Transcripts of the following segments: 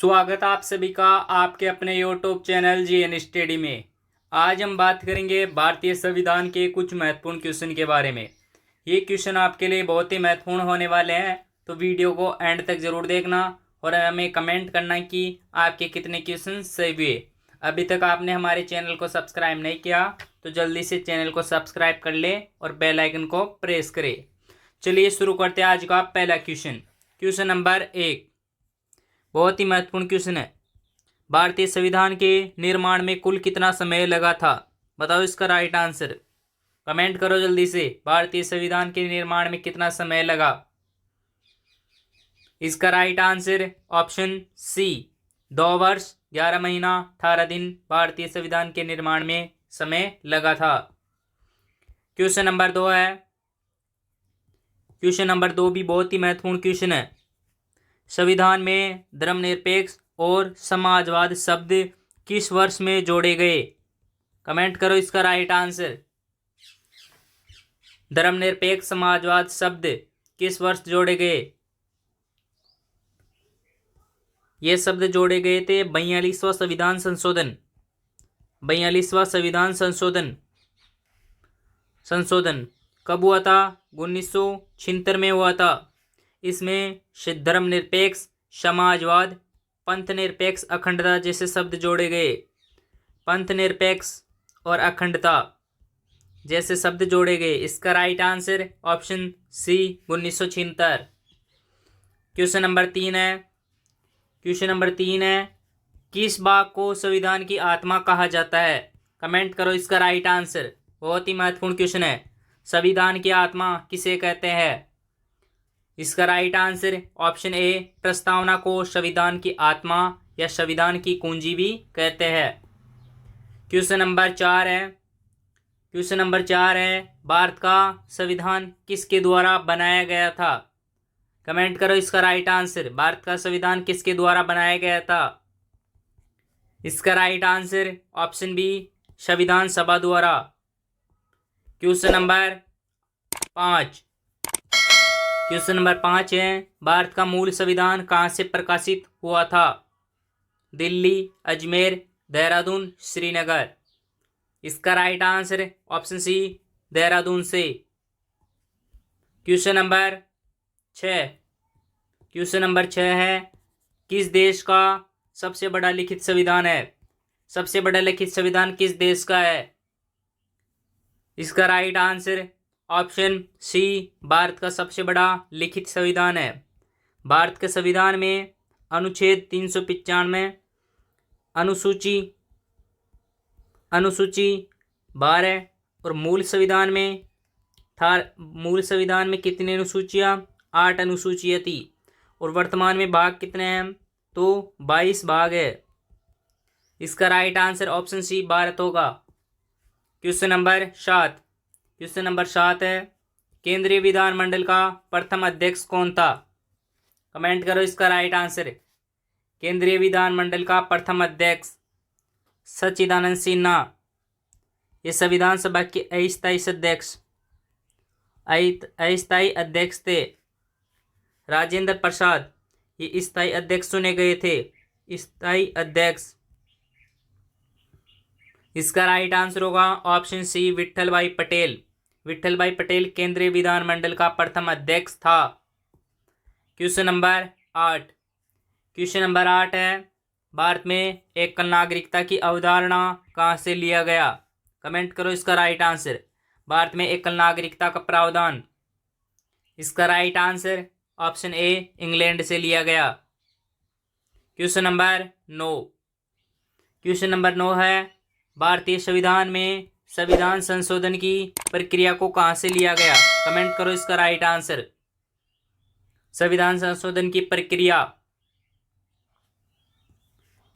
स्वागत आप सभी का आपके अपने यूट्यूब चैनल जीएन स्टडी में। आज हम बात करेंगे भारतीय संविधान के कुछ महत्वपूर्ण क्वेश्चन के बारे में। ये क्वेश्चन आपके लिए बहुत ही महत्वपूर्ण होने वाले हैं, तो वीडियो को एंड तक जरूर देखना और हमें कमेंट करना कि आपके कितने क्वेश्चन सही हुए। अभी तक आपने हमारे चैनल को सब्सक्राइब नहीं किया तो जल्दी से चैनल को सब्सक्राइब कर ले और बेल आइकन को प्रेस करें। चलिए शुरू करते हैं आज का पहला क्वेश्चन। क्वेश्चन नंबर 1 बहुत ही महत्वपूर्ण क्वेश्चन है। भारतीय संविधान के निर्माण में कुल कितना समय लगा था? बताओ इसका राइट आंसर। कमेंट करो जल्दी से। भारतीय संविधान के निर्माण में कितना समय लगा? इसका राइट आंसर ऑप्शन सी 2 वर्ष 11 महीना 18 दिन भारतीय संविधान के निर्माण में समय लगा था। क्वेश्चन नंबर 2 है। क्वेश्चन नंबर 2 भी बहुत ही महत्वपूर्ण क्वेश्चन है। संविधान में धर्मनिरपेक्ष और समाजवाद शब्द किस वर्ष में जोड़े गए? कमेंट करो इसका राइट आंसर। धर्मनिरपेक्ष समाजवाद शब्द किस वर्ष जोड़े गए? ये शब्द जोड़े गए थे 42वां संविधान संशोधन। 42वां संविधान संशोधन कब हुआ था? 1976 में हुआ था। इसमें धर्मनिरपेक्ष, समाजवाद, पंथ निरपेक्ष, अखंडता जैसे शब्द जोड़े गए। पंथ निरपेक्ष और अखंडता जैसे शब्द जोड़े गए। इसका right answer option C 1976। Question number 3 है। क्वेश्चन नंबर 3 है, किस भाग को संविधान की आत्मा कहा जाता है? कमेंट करो इसका राइट आंसर। बहुत ही महत्वपूर्ण क्वेश्चन है। संविधान की आत्मा किसे कहते हैं? इसका राइट आंसर ऑप्शन ए प्रस्तावना को संविधान की आत्मा या संविधान की कुंजी भी कहते हैं। क्वेश्चन नंबर 4 है। क्वेश्चन नंबर 4 है, भारत का संविधान किसके द्वारा बनाया गया था? कमेंट करो इसका राइट आंसर। भारत का संविधान किसके द्वारा बनाया गया था? इसका राइट आंसर ऑप्शन बी संविधान सभा द्वारा। Question number 5। क्वेश्चन नंबर 5 है, भारत का मूल संविधान कहाँ से प्रकाशित हुआ था? दिल्ली, अजमेर, देहरादून, श्रीनगर। इसका right answer option C Dehradun से। Question number 6। क्वेश्चन नंबर 6 है, किस देश का सबसे बड़ा लिखित संविधान है? सबसे बड़ा लिखित संविधान किस देश का है? इसका right answer option C Bharat का सबसे बड़ा लिखित संविधान है। भारत के संविधान में अनुच्छेद 395 अनुसूची 12 और मूल संविधान में कितनी अनुसूचियाँ? 8 अनुसूचियाँ थी। और वर्तमान में भाग कितने हैं? तो 22 भाग है। इसका right answer option C Bharat होगा। Question number 7। क्वेश्चन नंबर 7 है, केंद्रीय विधानमंडल का प्रथम अध्यक्ष कौन था? कमेंट करो इसका राइट आंसर। केंद्रीय विधानमंडल का प्रथम अध्यक्ष सच्चिदानंद सिन्हा। ये संविधान सभा के अस्थायी अध्यक्ष थे। राजेंद्र प्रसाद ये स्थायी अध्यक्ष चुने गए थे। स्थायी अध्यक्ष। इसका राइट आंसर होगा ऑप्शन सी विट्ठल भाई पटेल। विट्ठल भाई पटेल केंद्रीय विधानमंडल का प्रथम अध्यक्ष था। Question number 8। क्वेश्चन नंबर 8 है, भारत में एकल नागरिकता की अवधारणा कहाँ से लिया गया? कमेंट करो इसका राइट आंसर। भारत में एकल नागरिकता का प्रावधान। इसका right answer option A England से लिया गया। Question number 9। क्वेश्चन नंबर 9 है, भारतीय संविधान में संविधान संशोधन की प्रक्रिया को कहाँ से लिया गया? कमेंट करो इसका राइट आंसर। संविधान संशोधन की प्रक्रिया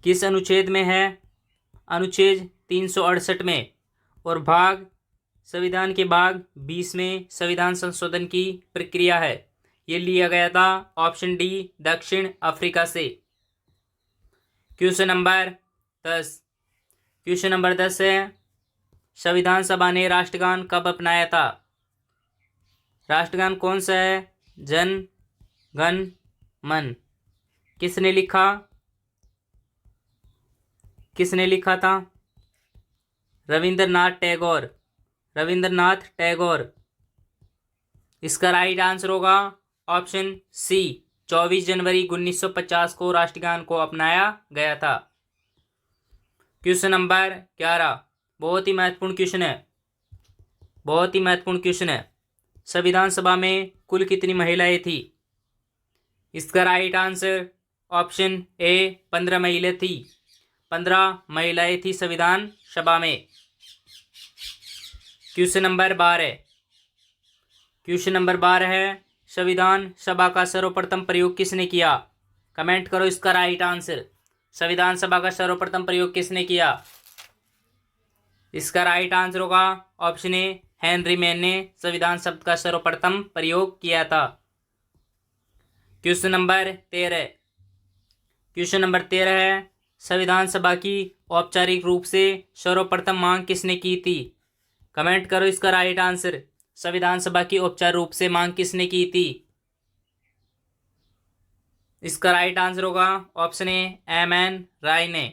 किस अनुच्छेद में है? अनुच्छेद 368 में। और संविधान के भाग 20 में संविधान संशोधन की प्रक्रिया है। ये लिया गया था ऑप्शन डी दक्षिण अफ्रीका से। Question number 10। क्वेश्चन नंबर 10 है, संविधान सभा ने राष्ट्रगान कब अपनाया था? राष्ट्रगान कौन सा है? जन गण मन। किसने लिखा? किसने लिखा था? रविंद्रनाथ टैगोर। रविंद्रनाथ टैगोर। इसका राइट आंसर होगा ऑप्शन सी, 24 जनवरी 1950 को राष्ट्रगान को अपनाया गया था। क्वेश्चन नंबर 11, बहुत ही महत्वपूर्ण क्वेश्चन है, बहुत ही महत्वपूर्ण क्वेश्चन है। संविधान सभा में कुल कितनी महिलाएं थी? इसका राइट आंसर ऑप्शन ए, 15 महिलाएं थी। 15 महिलाएं थी संविधान सभा में। क्वेश्चन नंबर 12, क्वेश्चन नंबर 12 है, संविधान सभा का सर्वप्रथम प्रयोग किसने किया? कमेंट करो इसका राइट आंसर। संविधान सभा का सर्वप्रथम प्रयोग किसने किया? इसका राइट आंसर होगा ऑप्शन ए, हेनरी मैन ने संविधान शब्द का सर्वप्रथम प्रयोग किया था। क्वेश्चन नंबर 13, क्वेश्चन नंबर 13 है, संविधान सभा की औपचारिक रूप से सर्वप्रथम मांग किसने की थी? कमेंट करो इसका राइट आंसर। संविधान सभा की औपचारिक रूप से मांग किसने की थी? इसका राइट आंसर होगा ऑप्शन ए, एम.एन. राय ने।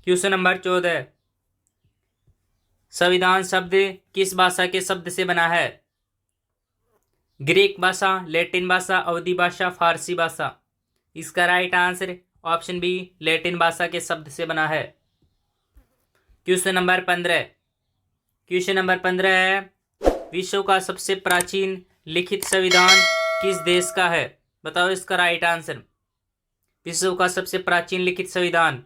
क्वेश्चन नंबर 14, संविधान शब्द किस भाषा के शब्द से बना है? ग्रीक भाषा, लैटिन भाषा, अवधी भाषा, फारसी भाषा। इसका right answer option B, Latin भाषा के शब्द से बना है। क्वेश्चन नंबर 15, क्वेश्चन नंबर 15 है, विश्व का सबसे प्राचीन लिखित संविधान किस देश का है? बताओ इसका राइट आंसर। विश्व का सबसे प्राचीन लिखित संविधान,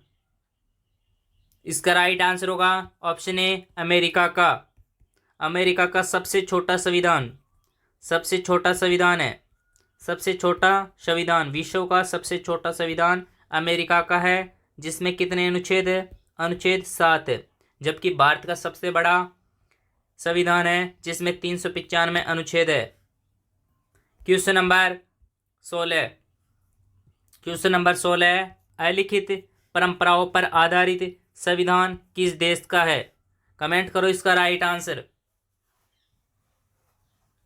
इसका राइट आंसर होगा ऑप्शन ए, अमेरिका का। अमेरिका का सबसे छोटा संविधान, सबसे छोटा संविधान है, सबसे छोटा संविधान, विश्व का सबसे छोटा संविधान अमेरिका का है, जिसमें कितने अनुच्छेद है? अनुच्छेद 7 है। जबकि भारत का सबसे बड़ा संविधान है जिसमें 395 अनुच्छेद है। क्वेश्चन नंबर 16, क्वेश्चन नंबर 16 है, अलिखित परंपराओं पर आधारित संविधान किस देश का है? कमेंट करो इसका राइट आंसर।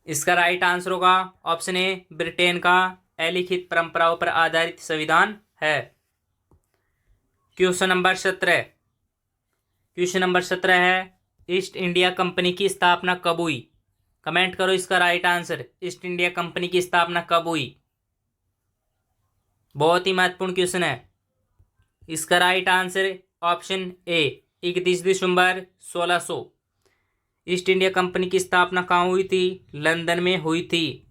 इसका राइट आंसर होगा ऑप्शन ए, ब्रिटेन का अलिखित परंपराओं पर आधारित संविधान है। क्वेश्चन नंबर 17, क्वेश्चन नंबर 17 है, ईस्ट इंडिया कंपनी की स्थापना कब हुई? कमेंट करो इसका right answer. East India company की स्थापना कब हुई? बहुत ही महत्वपूर्ण क्वेश्चन है। इसका right answer option A, 31 December 1600। East India company की स्थापना कहाँ हुई थी? लंदन में हुई थी।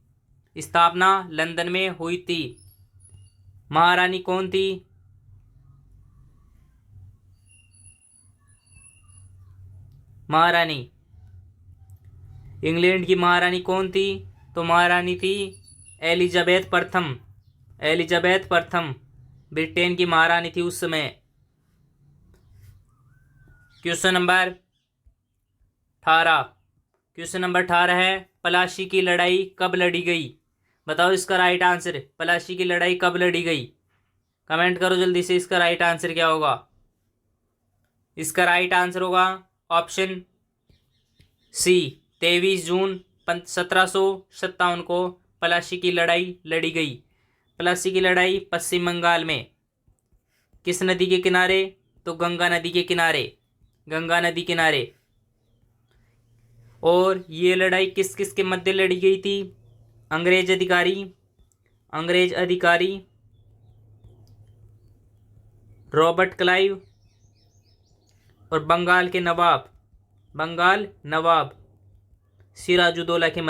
स्थापना लंदन में हुई थी। महारानी कौन थी? महारानी, इंग्लैंड की महारानी कौन थी? तो महारानी थी एलिजाबेथ प्रथम। एलिजाबेथ प्रथम ब्रिटेन की महारानी थी उस समय। क्वेश्चन नंबर 18, क्वेश्चन नंबर 18 है, प्लासी की लड़ाई कब लड़ी गई? बताओ इसका राइट आंसर। प्लासी की लड़ाई कब लड़ी गई? कमेंट करो जल्दी से, इसका राइट आंसर क्या होगा? इसका राइट आंसर होगा ऑप्शन सी, 23 जून 1757 को प्लासी की लड़ाई लड़ी गई। प्लासी की लड़ाई पश्चिम बंगाल में किस नदी के किनारे? तो गंगा नदी के किनारे, गंगा नदी किनारे। और ये लड़ाई किस किस के मध्य लड़ी गई थी? अंग्रेज अधिकारी रॉबर्ट क्लाइव और बंगाल नवाब सिराजुद्दौला के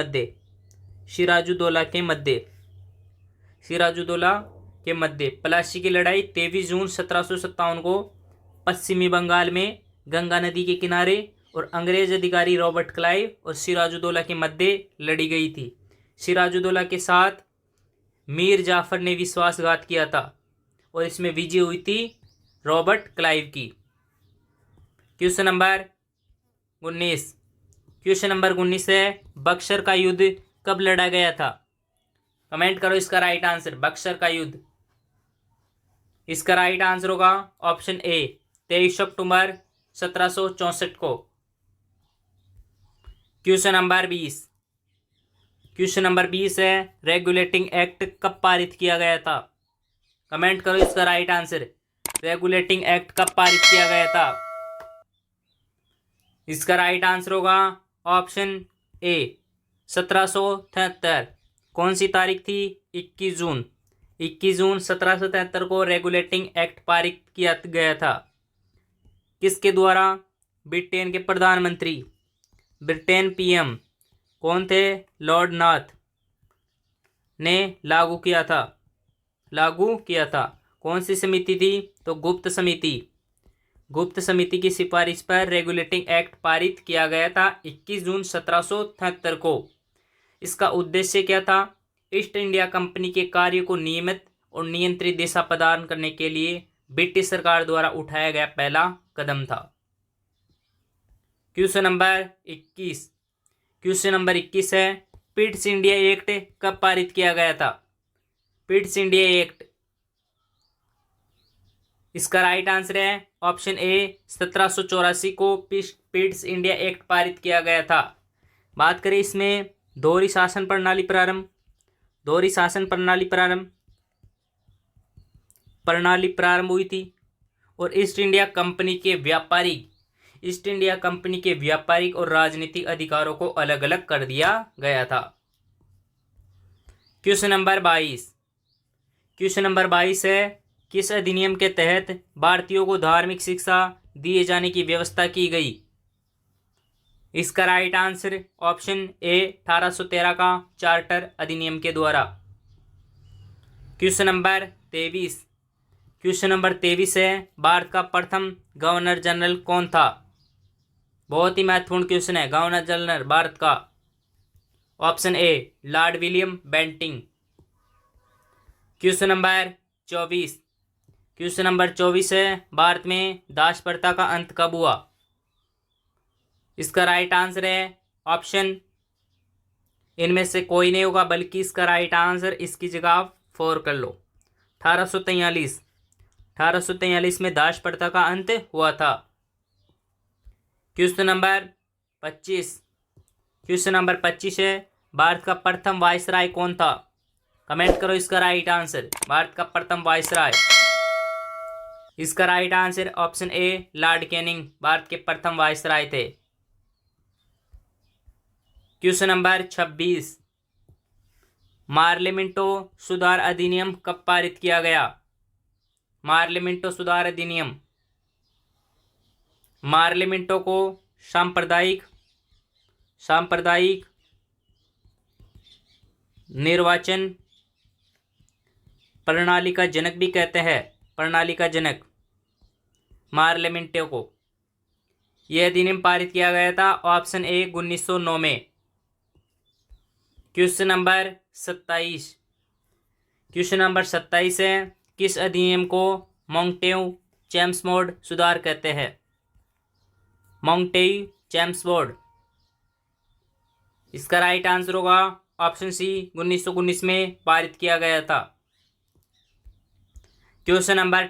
मध्य प्लासी की लड़ाई 23 जून 1757 को पश्चिमी बंगाल में गंगा नदी के किनारे और अंग्रेज अधिकारी रॉबर्ट क्लाइव और सिराजुद्दौला के मध्य लड़ी गई थी। सिराजुद्दौला के साथ मीर जाफर ने विश्वासघात किया था और इसमें विजय हुई थी रॉबर्ट क्लाइव की। क्वेश्चन नंबर 19, क्वेश्चन नंबर 19 है, बक्सर का युद्ध कब लड़ा गया था? कमेंट करो इसका राइट आंसर। बक्सर का युद्ध, इसका राइट आंसर होगा ऑप्शन ए, 23 अक्टूबर 1764 को। क्वेश्चन नंबर 20, क्वेश्चन नंबर 20 है, रेगुलेटिंग एक्ट कब पारित किया गया था? कमेंट करो इसका राइट आंसर। रेगुलेटिंग एक्ट कब पारित किया गया था? इसका राइट आंसर होगा ऑप्शन ए 1773। कौन सी तारीख थी? 21 जून। 21 जून 1773 को रेगुलेटिंग एक्ट पारित किया गया था। किसके द्वारा? ब्रिटेन के प्रधानमंत्री, ब्रिटेन पीएम कौन थे? लॉर्ड नाथ ने लागू किया था। कौन सी समिति थी? तो गुप्त समिति। गुप्त समिति की सिफारिश पर रेगुलेटिंग एक्ट पारित किया गया था 21 जून 1773 को। इसका उद्देश्य क्या था? ईस्ट इंडिया कंपनी के कार्य को नियमित और नियंत्रित दिशा प्रदान करने के लिए ब्रिटिश सरकार द्वारा उठाया गया पहला कदम था। क्वेश्चन नंबर 21 है, पिट्स इंडिया एक्ट कब पारित किया गया था? पिट्स इंडिया एक्ट, इसका राइट आंसर है ऑप्शन ए 1784 को पिट्स इंडिया एक्ट पारित किया गया था। बात करें इसमें दोहरी शासन प्रणाली प्रारंभ हुई थी और ईस्ट इंडिया कंपनी के व्यापारिक और राजनीतिक अधिकारों को अलग अलग कर दिया गया था। क्वेश्चन नंबर 22 है, किस अधिनियम के तहत भारतीयों को धार्मिक शिक्षा दिए जाने की व्यवस्था की गई? इसका राइट आंसर ऑप्शन ए 1813 का चार्टर अधिनियम के द्वारा। क्वेश्चन नंबर 23 है, भारत का प्रथम गवर्नर जनरल कौन था? बहुत ही महत्वपूर्ण क्वेश्चन है। गवर्नर जनरल भारत का, option A Lord William Bentinck. Question number 24 है, भारत में दास प्रथा का अंत कब हुआ? इसका राइट आंसर है ऑप्शन, इनमें से कोई नहीं होगा बल्कि इसका राइट आंसर, इसकी जगह आप 4 कर लो। 1843 में दास प्रथा का अंत हुआ था। क्वेश्चन नंबर 25 है, भारत का प्रथम वायसराय कौन था? कमेंट करो इसका राइट आंसर। भारत का प्रथम वायसराय, इसका right answer option A Lord Canning Bharat के प्रथम वायसराय थे। क्वेश्चन नंबर 26, मार्लिमेंटो सुधार अधिनियम कब पारित किया गया? मार्लिमेंटो सुधार अधिनियम, मार्लिमेंटो को सांप्रदायिक निर्वाचन प्रणाली का जनक भी कहते हैं। प्रणाली का जनक मार्लिमेंटो को। यह अधिनियम पारित किया गया था ऑप्शन ए 1909 में। क्वेश्चन नंबर 27 है, किस अधिनियम को मॉन्टेग्यू चेम्सफोर्ड सुधार कहते हैं? मॉन्टेग्यू चेम्सफोर्ड, इसका राइट आंसर होगा ऑप्शन सी 1919 में पारित किया गया था। क्वेश्चन नंबर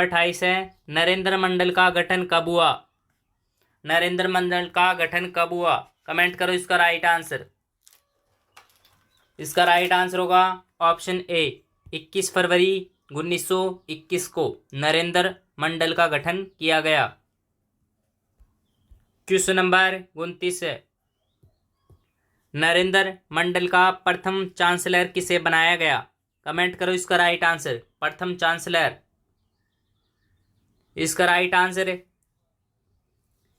28 है, नरेंद्र मंडल का गठन कब हुआ? नरेंद्र मंडल का गठन कब हुआ? कमेंट करो इसका राइट आंसर। इसका राइट आंसर होगा ऑप्शन ए 21 फरवरी 1921 को नरेंद्र मंडल का गठन किया गया। क्वेश्चन नंबर 29 है, नरेंद्र मंडल का प्रथम चांसलर किसे बनाया गया? कमेंट करो इसका राइट आंसर। प्रथम चांसलर, इसका राइट आंसर है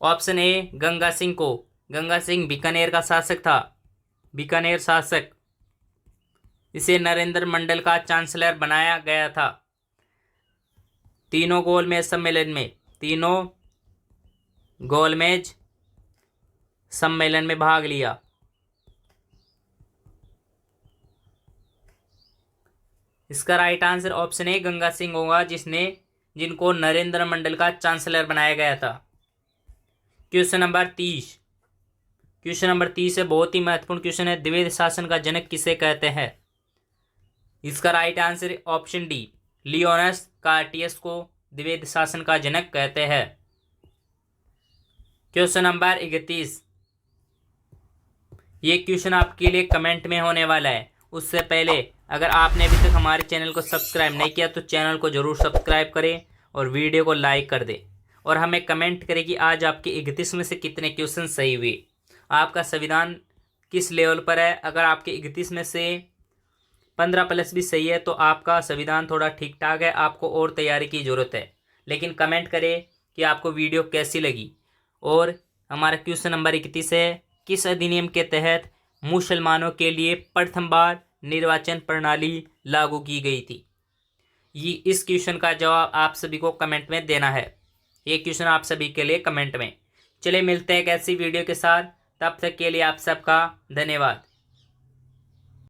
ऑप्शन ए गंगा सिंह को। गंगा सिंह बीकानेर का शासक था, बीकानेर शासक, इसे नरेंद्र मंडल का चांसलर बनाया गया था। तीनों गोलमेज सम्मेलन में भाग लिया। इसका right answer option A Ganga Singh होगा, जिनको नरेंद्र मंडल का चांसलर बनाया गया था। क्वेश्चन नंबर 30 है, बहुत ही महत्वपूर्ण क्वेश्चन है, द्विवेद शासन का जनक किसे कहते हैं? इसका राइट आंसर ऑप्शन डी लियोनस कार्टियस को द्विवेद शासन का जनक कहते हैं। क्वेश्चन नंबर 31, ये क्वेश्चन आपके लिए कमेंट में होने वाला है। उससे पहले अगर आपने अभी तक हमारे चैनल को सब्सक्राइब नहीं किया तो चैनल को ज़रूर सब्सक्राइब करें और वीडियो को लाइक कर दें और हमें कमेंट करें कि आज आपके 31 में से कितने क्वेश्चन सही हुए, आपका संविधान किस लेवल पर है। अगर आपके 31 में से 15 प्लस भी सही है तो आपका संविधान थोड़ा ठीक ठाक है, आपको और तैयारी की ज़रूरत है। लेकिन कमेंट करें कि आपको वीडियो कैसी लगी। और हमारा क्वेश्चन नंबर 31 है, किस अधिनियम के तहत मुसलमानों के लिए प्रथम बार निर्वाचन प्रणाली लागू की गई थी। ये इस क्वेश्चन का जवाब आप सभी को कमेंट में देना है। ये क्वेश्चन आप सभी के लिए कमेंट में। चलिए मिलते हैं एक ऐसी वीडियो के साथ, तब तक के लिए आप सबका धन्यवाद।